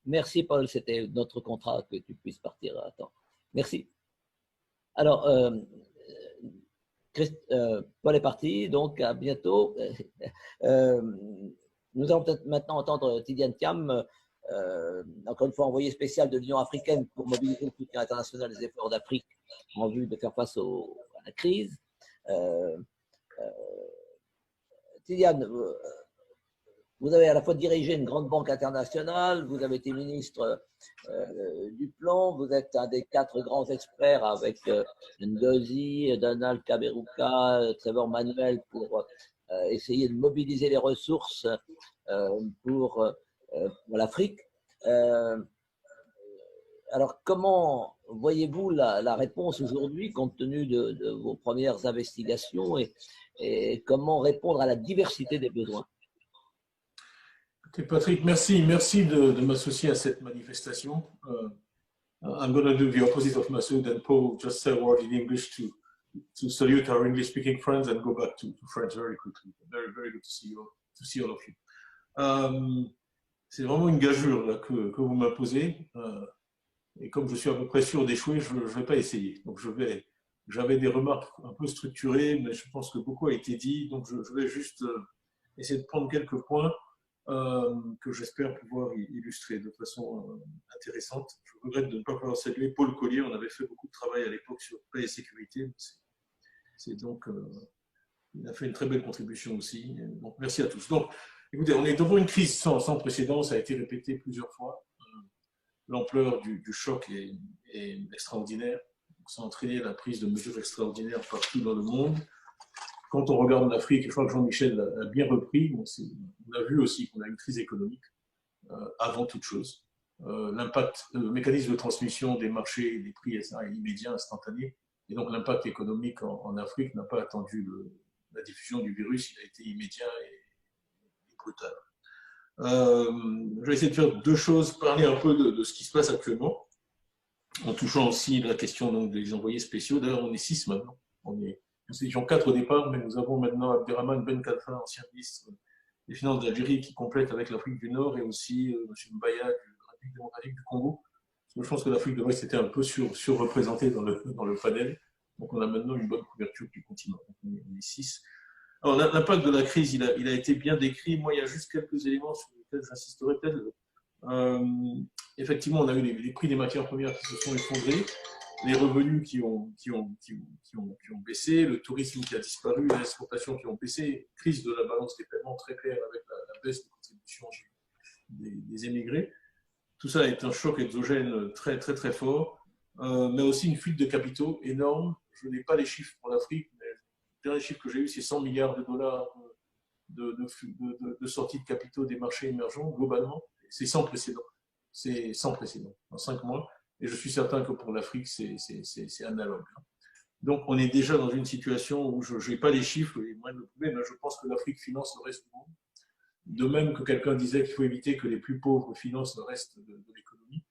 Merci, Paul. C'était notre contrat que tu puisses partir à temps. Merci. Alors, Paul est parti, donc à bientôt. Euh, nous allons peut-être maintenant entendre Tidjane Thiam, encore une fois envoyé spécial de l'Union africaine pour mobiliser le soutien international des efforts d'Afrique en vue de faire face à la crise. Tidjane, vous avez à la fois dirigé une grande banque internationale, vous avez été ministre du plan, vous êtes un des 4 grands experts avec Ndozi, Donald Kaberuka, Trevor Manuel pour essayer de mobiliser les ressources pour l'Afrique. Alors, comment voyez-vous la réponse aujourd'hui, compte tenu de vos premières investigations, et comment répondre à la diversité des besoins? Okay, Patrick, merci de m'associer à cette manifestation. I'm going to do the opposite of Masoud and Paul, just say a word in English to salute our English-speaking friends and go back to French very quickly. Very, very good to see all of you. C'est vraiment une gageure là, que vous m'imposez. Et comme je suis à peu près sûr d'échouer, je ne vais pas essayer. Donc j'avais des remarques un peu structurées, mais je pense que beaucoup a été dit. Donc je vais juste essayer de prendre quelques points que j'espère pouvoir illustrer de façon intéressante. Je regrette de ne pas pouvoir saluer Paul Collier. On avait fait beaucoup de travail à l'époque sur paix et sécurité. C'est donc, il a fait une très belle contribution aussi. Donc, merci à tous. Donc, écoutez, on est devant une crise sans précédent. Ça a été répété plusieurs fois. L'ampleur du choc est extraordinaire. Donc, ça a entraîné la prise de mesures extraordinaires partout dans le monde. Quand on regarde l'Afrique, je crois que Jean-Michel a bien repris, on a vu aussi qu'on a une crise économique avant toute chose. L'impact, le mécanisme de transmission des marchés, des prix est immédiat, instantané, et donc l'impact économique en Afrique n'a pas attendu la diffusion du virus, il a été immédiat et brutal. Je vais essayer de faire 2 choses, parler un peu de ce qui se passe actuellement, en touchant aussi la question donc, des envoyés spéciaux. D'ailleurs, on est 6 maintenant. Nous étions 4 au départ, mais nous avons maintenant Abderrahmane Ben Khalfa, ancien ministre des Finances d'Algérie, qui complète avec l'Afrique du Nord, et aussi M. Mbaya de la République démocratique du Congo. Je pense que l'Afrique de l'Ouest était un peu surreprésentée dans le panel. Donc on a maintenant une bonne couverture du continent. Donc on est 6. Alors l'impact de la crise, il a été bien décrit. Moi, il y a juste quelques éléments sur lesquels j'insisterai peut-être. Effectivement, on a eu les prix des matières premières qui se sont effondrés, les revenus qui ont baissé, le tourisme qui a disparu, les exportations qui ont baissé, crise de la balance des paiements très claire avec la baisse des contributions des émigrés. Tout ça est un choc exogène très, très, très fort, mais aussi une fuite de capitaux énorme. Je n'ai pas les chiffres pour l'Afrique, mais le dernier chiffre que j'ai eu, c'est 100 milliards de dollars de sortie de capitaux des marchés émergents, globalement. C'est sans précédent. C'est sans précédent, en 5 mois. Et je suis certain que pour l'Afrique, c'est analogue. Donc, on est déjà dans une situation où je n'ai pas les chiffres, et moi, le problème, mais je pense que l'Afrique finance le reste du monde. De même que quelqu'un disait qu'il faut éviter que les plus pauvres financent le reste de l'économie.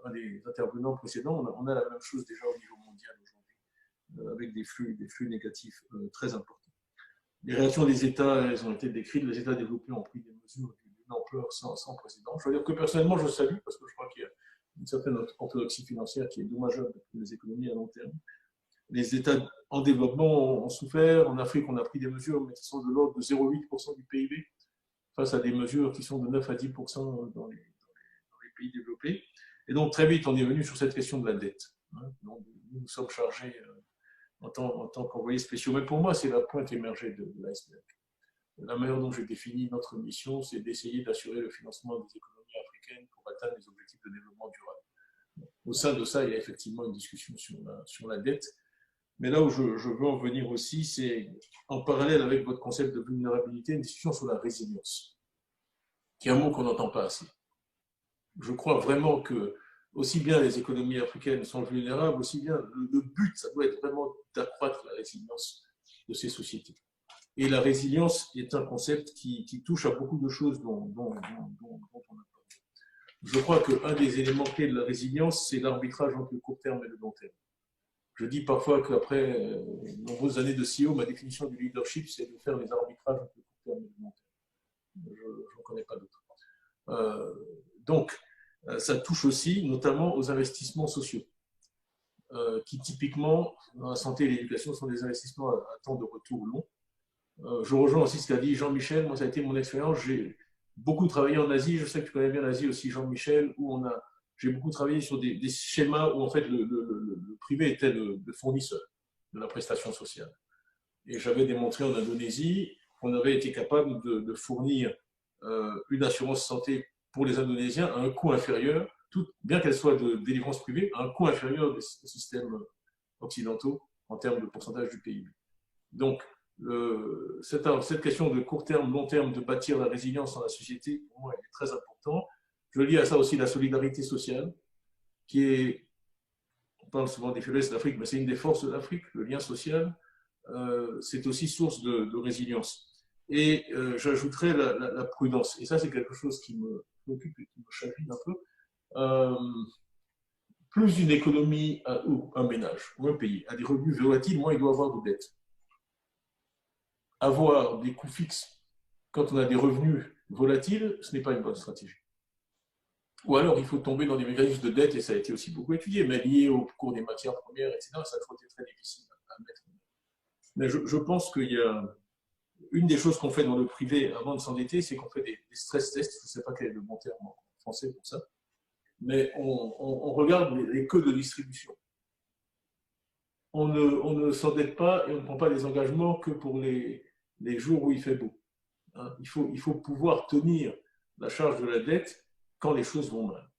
Un des intervenants précédents, on a la même chose déjà au niveau mondial aujourd'hui, avec des flux négatifs très importants. Les réactions des États, elles ont été décrites. Les États développés ont pris des mesures d'une ampleur sans précédent. Je veux dire que personnellement, je salue, parce que je crois qu'il y a une certaine orthodoxie financière qui est dommageable pour les économies à long terme. Les États en développement ont souffert. En Afrique, on a pris des mesures, mais qui sont de l'ordre de 0,8% du PIB, face à des mesures qui sont de 9 à 10% dans les pays développés. Et donc, très vite, on est venu sur cette question de la dette. Donc, nous sommes chargés en tant qu'envoyés spéciaux. Mais pour moi, c'est la pointe émergée de l'iceberg. La manière dont j'ai défini notre mission, c'est d'essayer d'assurer le financement des économies africaines pour atteindre les objectifs de développement durable. Au sein de ça, il y a effectivement une discussion sur la dette. Mais là où je veux en venir aussi, c'est en parallèle avec votre concept de vulnérabilité, une discussion sur la résilience, qui est un mot qu'on n'entend pas assez. Je crois vraiment que aussi bien les économies africaines sont vulnérables, aussi bien le but, ça doit être vraiment d'accroître la résilience de ces sociétés. Et la résilience est un concept qui touche à beaucoup de choses dont on a parlé. Je crois qu'un des éléments clés de la résilience, c'est l'arbitrage entre le court terme et le long terme. Je dis parfois qu'après de nombreuses années de CEO, ma définition du leadership, c'est de faire les arbitrages entre le court terme et le long terme. Je n'en connais pas d'autres. Donc, ça touche aussi notamment aux investissements sociaux, qui typiquement, dans la santé et l'éducation, sont des investissements à temps de retour long. Je rejoins aussi ce qu'a dit Jean-Michel. Moi, ça a été mon expérience. J'ai beaucoup travaillé en Asie. Je sais que tu connais bien l'Asie aussi, Jean-Michel, où j'ai beaucoup travaillé sur des schémas où en fait le privé était le fournisseur de la prestation sociale. Et j'avais démontré en Indonésie qu'on avait été capable de fournir une assurance santé pour les Indonésiens à un coût inférieur, bien qu'elle soit de délivrance privée, à un coût inférieur des systèmes occidentaux en termes de pourcentage du PIB. Donc, cette question de court terme, long terme, de bâtir la résilience dans la société, pour moi, elle est très importante. Je lis à ça aussi la solidarité sociale, qui est, on parle souvent des faiblesses d'Afrique, mais c'est une des forces de l'Afrique, le lien social, c'est aussi source de résilience. Et j'ajouterais la prudence. Et ça, c'est quelque chose qui me préoccupe et qui me chagrine un peu. Plus une économie ou un ménage ou un pays a des revenus volatiles, moins il doit avoir de dettes. Avoir des coûts fixes quand on a des revenus volatiles, ce n'est pas une bonne stratégie. Ou alors, il faut tomber dans des mécanismes de dette, et ça a été aussi beaucoup étudié, mais lié au cours des matières premières, etc., ça a toujours été très difficile à mettre. Mais je pense qu'il y a une des choses qu'on fait dans le privé avant de s'endetter, c'est qu'on fait des stress tests. Je ne sais pas quel est le bon terme en français pour ça, mais on regarde les queues de distribution. On ne s'endette pas et on ne prend pas des engagements que pour les jours où il fait beau. Hein, il faut pouvoir tenir la charge de la dette quand les choses vont mal.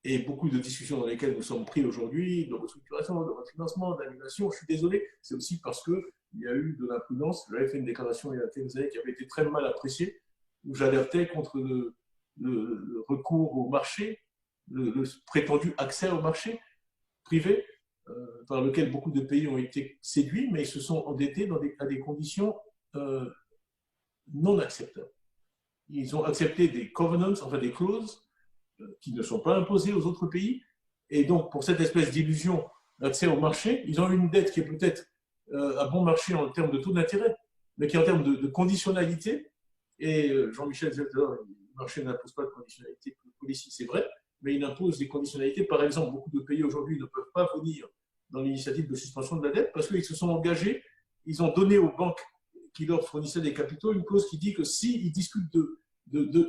Et beaucoup de discussions dans lesquelles nous sommes pris aujourd'hui, de restructuration, de refinancement, d'annulation, je suis désolé, c'est aussi parce qu'il y a eu de l'imprudence. J'avais fait une déclaration il y a quelques années qui avait été très mal appréciée, où j'alertais contre le recours au marché, le prétendu accès au marché privé, par lequel beaucoup de pays ont été séduits, mais ils se sont endettés à des conditions non acceptables. Ils ont accepté des covenants, enfin des clauses, qui ne sont pas imposées aux autres pays. Et donc, pour cette espèce d'illusion d'accès au marché, ils ont une dette qui est peut-être à bon marché en termes de taux d'intérêt, mais qui en termes de conditionnalité, et Jean-Michel disait le marché n'impose pas de conditionnalité politique, c'est vrai, mais il impose des conditionnalités. Par exemple, beaucoup de pays aujourd'hui ne peuvent pas venir dans l'initiative de suspension de la dette parce qu'ils se sont engagés, ils ont donné aux banques qui leur fournissaient des capitaux une clause qui dit que s'ils discutent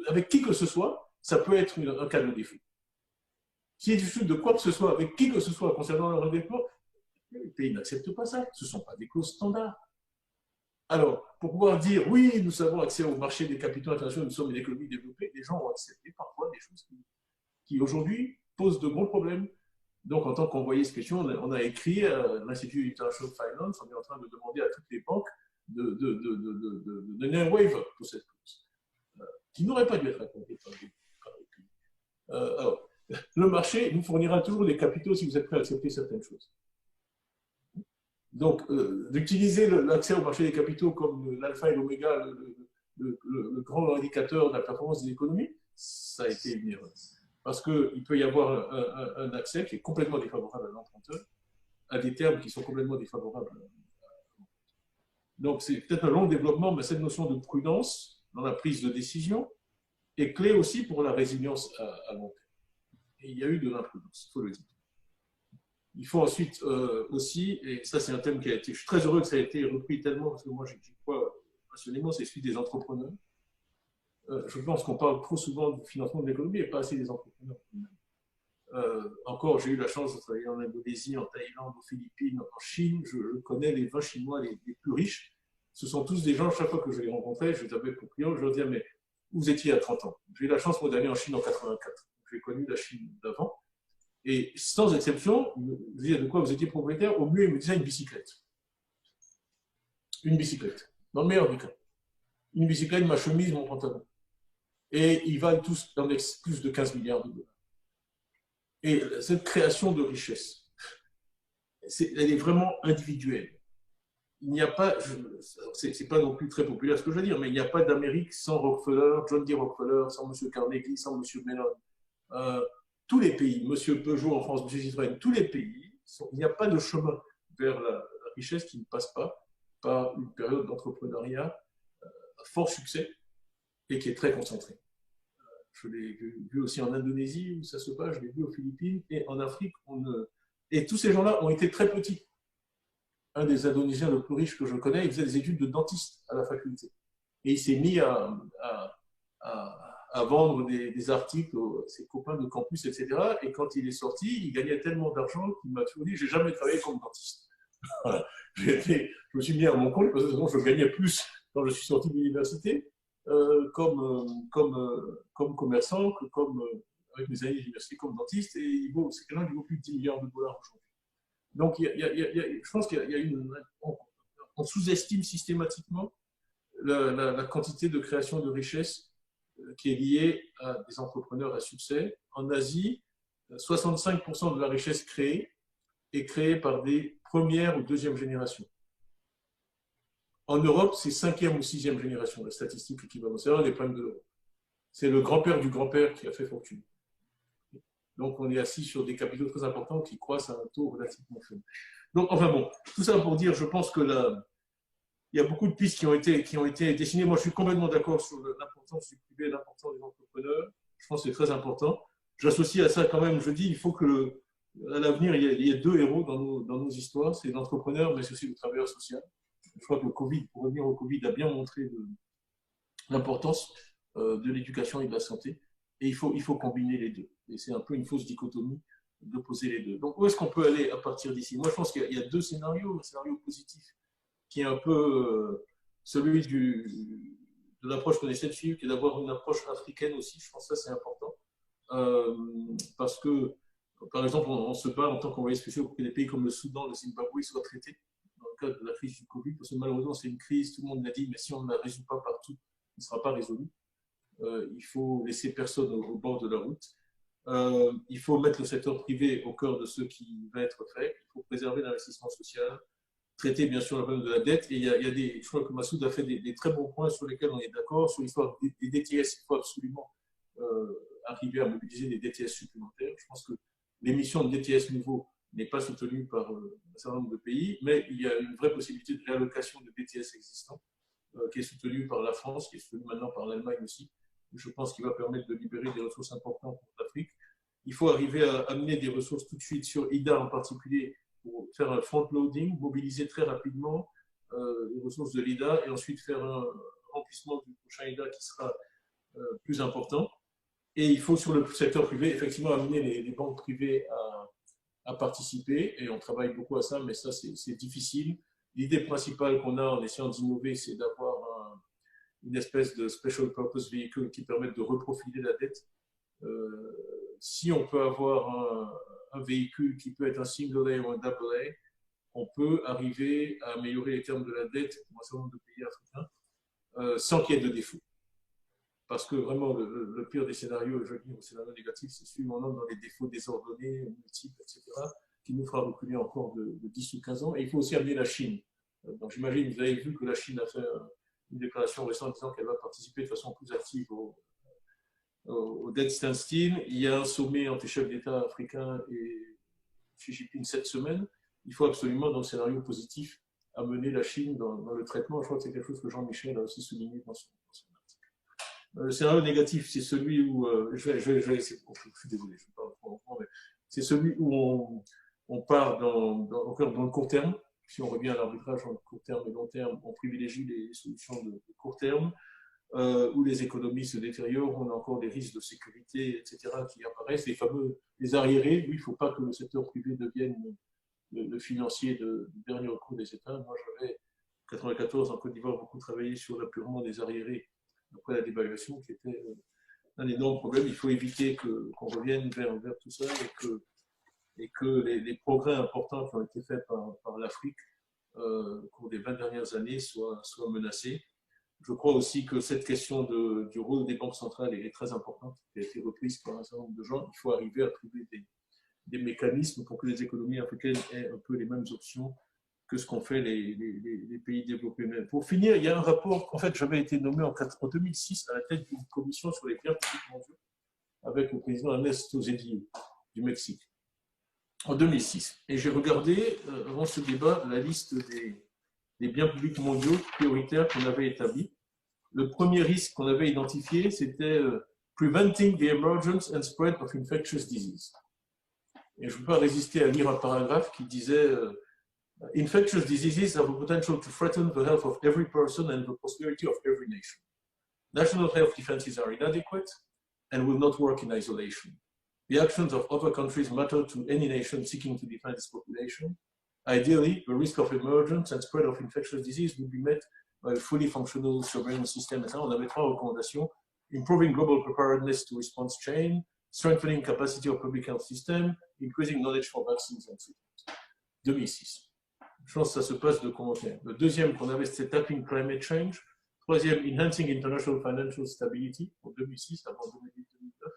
avec qui que ce soit, ça peut être un cas de défaut. S'ils discutent de quoi que ce soit avec qui que ce soit concernant leur endettement, les pays n'acceptent pas ça. Ce ne sont pas des clauses standards. Alors, pour pouvoir dire oui, nous avons accès au marché des capitaux internationaux, nous sommes une économie développée, les gens ont accepté parfois des choses qui aujourd'hui posent de gros problèmes. Donc, en tant qu'envoyé spécial, on a écrit à l'Institut International Finance, on est en train de demander à toutes les banques de donner un waiver pour cette clause, qui n'aurait pas dû être raconté par les pays. Alors, le marché nous fournira toujours les capitaux si vous êtes prêt à accepter certaines choses. Donc, d'utiliser l'accès au marché des capitaux comme l'alpha et l'oméga, le grand indicateur de la performance des économies, ça a été une erreur. Parce qu'il peut y avoir un accès qui est complètement défavorable à l'emprunteur, à des termes qui sont complètement défavorables à l'emprunteur. Donc, c'est peut-être un long développement, mais cette notion de prudence dans la prise de décision est clé aussi pour la résilience à long terme. Et il y a eu de l'imprudence, il faut le dire. Il faut ensuite aussi, et ça c'est un thème qui a été, je suis très heureux que ça ait été repris tellement, parce que moi j'y crois passionnément, c'est celui des entrepreneurs. Je pense qu'on parle trop souvent du financement de l'économie et pas assez des entrepreneurs. Encore, j'ai eu la chance de travailler en Indonésie, en Thaïlande, aux Philippines, en Chine. Je connais les 20 Chinois les plus riches. Ce sont tous des gens, chaque fois que je les rencontrais, je les avais pour clients, je leur disais, mais où vous étiez à 30 ans? J'ai eu la chance, moi, d'aller en Chine en 84. J'ai connu la Chine d'avant. Et sans exception, je me disais de quoi vous étiez propriétaire, au mieux, il me disait une bicyclette. Une bicyclette, dans le meilleur des cas. Une bicyclette, ma chemise, mon pantalon. Et ils valent tous plus de 15 milliards de dollars. Et cette création de richesse, elle est vraiment individuelle. Il n'y a pas, c'est pas non plus très populaire ce que je veux dire, mais il n'y a pas d'Amérique sans Rockefeller, John D. Rockefeller, sans M. Carnegie, sans M. Mellon. Tous les pays, M. Peugeot en France, M. Citroën, tous les pays, il n'y a pas de chemin vers la richesse qui ne passe pas par une période d'entrepreneuriat à fort succès et qui est très concentrée. Je l'ai vu aussi en Indonésie où ça se passe, je l'ai vu aux Philippines et en Afrique. Et tous ces gens-là ont été très petits. Un des Indonésiens le plus riche que je connais, il faisait des études de dentiste à la faculté. Et il s'est mis à vendre des articles à ses copains de campus, etc. Et quand il est sorti, il gagnait tellement d'argent qu'il m'a toujours dit « j'ai jamais travaillé comme dentiste ». Voilà. Je me suis mis à mon compte parce que je gagnais plus quand je suis sorti de l'université comme commerçant que avec mes années d'université comme dentiste. Et c'est quelqu'un qui vaut plus de 10 milliards de dollars aujourd'hui. Donc, je pense qu'il y a on sous-estime systématiquement la quantité de création de richesse qui est liée à des entrepreneurs à succès. En Asie, 65% de la richesse créée est créée par des première ou deuxième génération. En Europe, c'est 5e ou 6e génération, la statistique équivalente. C'est un des problèmes de l'Europe. C'est le grand-père du grand-père qui a fait fortune. Donc, on est assis sur des capitaux très importants qui croissent à un taux relativement faible. Donc, enfin bon, tout ça pour dire, je pense que il y a beaucoup de pistes qui ont été dessinées. Moi, je suis complètement d'accord sur l'importance du privé et l'importance des entrepreneurs. Je pense que c'est très important. J'associe à ça quand même, je dis, il faut que à l'avenir, il y a deux héros dans nos histoires, c'est l'entrepreneur, mais c'est aussi le travailleur social. Je crois que le Covid, pour revenir au Covid, a bien montré l'importance de l'éducation et de la santé. Et il faut combiner les deux. Et c'est un peu une fausse dichotomie d'opposer les deux. Donc, où est-ce qu'on peut aller à partir d'ici? Moi, je pense qu'il y a deux scénarios. Un scénario positif, qui est un peu celui de l'approche qu'on essaie de suivre, qui est d'avoir une approche africaine aussi. Je pense que ça, c'est important. Parce que, par exemple, on se bat en tant qu'envoyé spécial pour que des pays comme le Soudan, le Zimbabwe soient traités dans le cadre de la crise du Covid, parce que malheureusement, c'est une crise, tout le monde l'a dit, mais si on ne la résout pas partout, elle ne sera pas résolue. Il faut laisser personne au bord de la route. Il faut mettre le secteur privé au cœur de ce qui va être fait. Il faut préserver l'investissement social, traiter bien sûr le problème de la dette. Et je crois que Massoud a fait des très bons points sur lesquels on est d'accord. Sur l'histoire des DTS, il faut absolument arriver à mobiliser des DTS supplémentaires. Je pense que l'émission de DTS nouveau n'est pas soutenue par un certain nombre de pays, mais il y a une vraie possibilité de réallocation de DTS existants qui est soutenue par la France, qui est soutenue maintenant par l'Allemagne aussi. Je pense qu'il va permettre de libérer des ressources importantes pour l'Afrique. Il faut arriver à amener des ressources tout de suite sur IDA en particulier pour faire un front-loading, mobiliser très rapidement les ressources de l'IDA et ensuite faire un remplissement du prochain IDA qui sera plus important. Et il faut, sur le secteur privé, effectivement, amener les banques privées à participer. Et on travaille beaucoup à ça, mais ça, c'est difficile. L'idée principale qu'on a en essayant d'innover, c'est d'avoir une espèce de special purpose véhicule qui permette de reprofiler la dette. Si on peut avoir un véhicule qui peut être un single A ou un double A, on peut arriver à améliorer les termes de la dette pour un certain nombre de pays africains sans qu'il y ait de défaut. Parce que vraiment, le pire des scénarios, je veux dire, le scénario négatif, c'est celui où on entre dans les défauts désordonnés, multiples, etc., qui nous fera reculer encore de 10 ou 15 ans. Et il faut aussi amener la Chine. Donc j'imagine, vous avez vu que la Chine a fait une déclaration récente disant qu'elle va participer de façon plus active au Debt Standstill. Il y a un sommet entre les chefs d'État africains et Xi Jinping cette semaine. Il faut absolument, dans le scénario positif, amener la Chine dans le traitement. Je crois que c'est quelque chose que Jean-Michel a aussi souligné dans son article. Le scénario négatif, c'est celui où, je vais essayer, je suis désolé, je parle trop longtemps, mais c'est celui où on part dans le court terme. Si on revient à l'arbitrage entre court terme et long terme, on privilégie les solutions de court terme, où les économies se détériorent, on a encore des risques de sécurité, etc., qui apparaissent, les arriérés. Oui, il ne faut pas que le secteur privé devienne le financier de dernier recours des États. Moi, j'avais, en 1994, en Côte d'Ivoire, beaucoup travaillé sur l'apurement des arriérés après la dévaluation, qui était un énorme problème. Il faut éviter qu'on revienne vers tout ça et que les progrès importants qui ont été faits par l'Afrique au cours des 20 dernières années soient menacés. Je crois aussi que cette question du rôle des banques centrales est très importante, qui a été reprise par un certain nombre de gens. Il faut arriver à trouver des mécanismes pour que les économies africaines aient un peu les mêmes options que ce qu'ont fait les pays développés. Mais pour finir, il y a un rapport. En fait, j'avais été nommé en 2006 à la tête d'une commission sur les biens publics mondiaux avec le président Ernesto Zedillo du Mexique. En 2006. Et j'ai regardé, avant ce débat, la liste des biens publics mondiaux prioritaires qu'on avait établis. Le premier risque qu'on avait identifié, c'était preventing the emergence and spread of infectious disease. Et je ne peux pas résister à lire un paragraphe qui disait infectious diseases have the potential to threaten the health of every person and the prosperity of every nation. National health defenses are inadequate and will not work in isolation. The actions of other countries matter to any nation seeking to defend its population. Ideally, the risk of emergence and spread of infectious disease will be met by a fully functional surveillance system. Et ça, on avait 3 recommandations. Improving global preparedness to response chain, strengthening capacity of public health system, increasing knowledge for vaccines and treatment. 2006. Je pense que ça se passe de commentaires. Le deuxième qu'on avait, c'était Tackling Climate Change. Troisième, Enhancing International Financial Stability, en 2006, avant 2008-2009.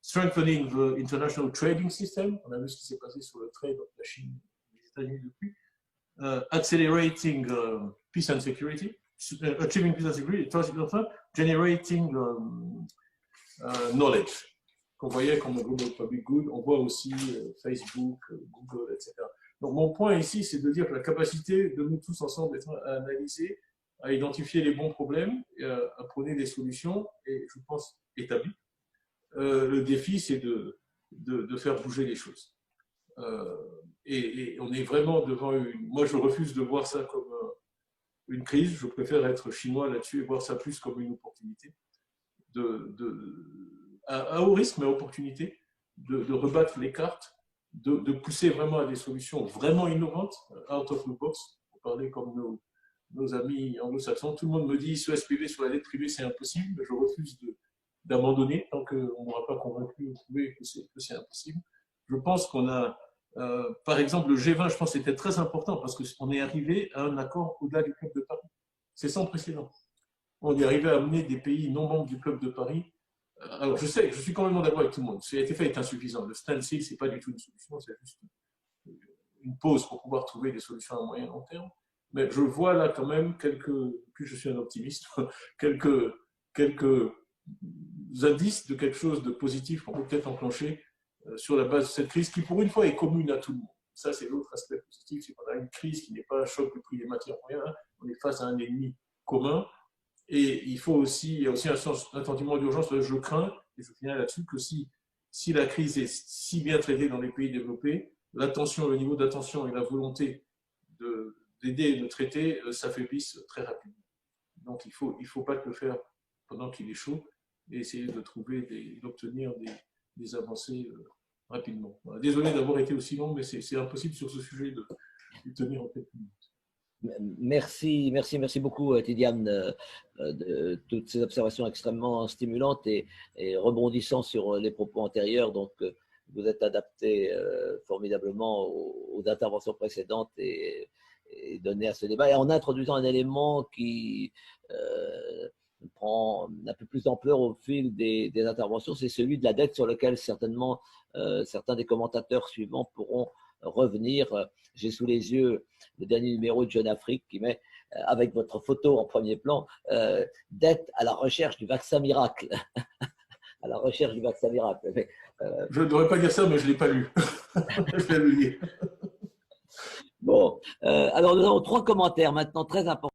Strengthening the International Trading System. On a vu ce qui s'est passé sur le trade entre la Chine et les États-Unis depuis. Accelerating peace and security. Achieving peace and security. Enfin, generating knowledge. Qu'on voyait comme le Global Public Good. On voit aussi Facebook, Google, etc. Donc, mon point ici, c'est de dire que la capacité de nous tous ensemble à analyser, à identifier les bons problèmes, et à prôner des solutions, et je pense établies. Le défi, c'est de faire bouger les choses. Et on est vraiment devant une... Moi, je refuse de voir ça comme une crise. Je préfère être chinois là-dessus et voir ça plus comme une opportunité. À haut risque, mais opportunité, de rebattre les cartes, de pousser vraiment à des solutions vraiment innovantes, out of the box, pour parler comme nos amis anglo-saxons. Tout le monde me dit ce SPV sur la dette privée, c'est impossible, mais je refuse d'abandonner tant qu'on ne m'aura pas convaincu ou prouvé que c'est impossible. Je pense qu'on a, par exemple, le G20, je pense que c'était très important parce qu'on est arrivé à un accord au-delà du Club de Paris. C'est sans précédent. On est arrivé à amener des pays non membres du Club de Paris. Alors, je sais, je suis complètement d'accord avec tout le monde. Ce qui a été fait est insuffisant. Le standstill, ce n'est pas du tout une solution, c'est juste une pause pour pouvoir trouver des solutions à moyen et long terme. Mais je vois là quand même puis je suis un optimiste, quelques indices de quelque chose de positif qu'on peut peut-être enclencher sur la base de cette crise qui, pour une fois, est commune à tout le monde. Ça, c'est l'autre aspect positif, c'est qu'on a une crise qui n'est pas un choc du prix des matières premières, on est face à un ennemi commun. Et il y a aussi un sentiment d'urgence. Je crains, et je finis là-dessus, que si la crise est si bien traitée dans les pays développés, le niveau d'attention et la volonté d'aider et de traiter s'affaiblissent très rapidement. Donc il faut pas le faire pendant qu'il est chaud et essayer d'obtenir des avancées rapidement. Voilà. Désolé d'avoir été aussi long, mais c'est impossible sur ce sujet de tenir en quelques minutes. Merci beaucoup, Tidiane, de toutes ces observations extrêmement stimulantes et rebondissant sur les propos antérieurs. Donc, vous êtes adapté formidablement aux interventions précédentes et donné à ce débat. Et en introduisant un élément qui prend un peu plus d'ampleur au fil des interventions, c'est celui de la dette sur lequel certainement certains des commentateurs suivants pourront revenir. J'ai sous les yeux le dernier numéro de Jeune Afrique qui met, avec votre photo en premier plan, dette à la recherche du vaccin miracle. À la recherche du vaccin miracle. Mais, je ne devrais pas dire ça, mais je ne l'ai pas lu. Je vais le lire. Bon, alors nous avons 3 commentaires maintenant très importants.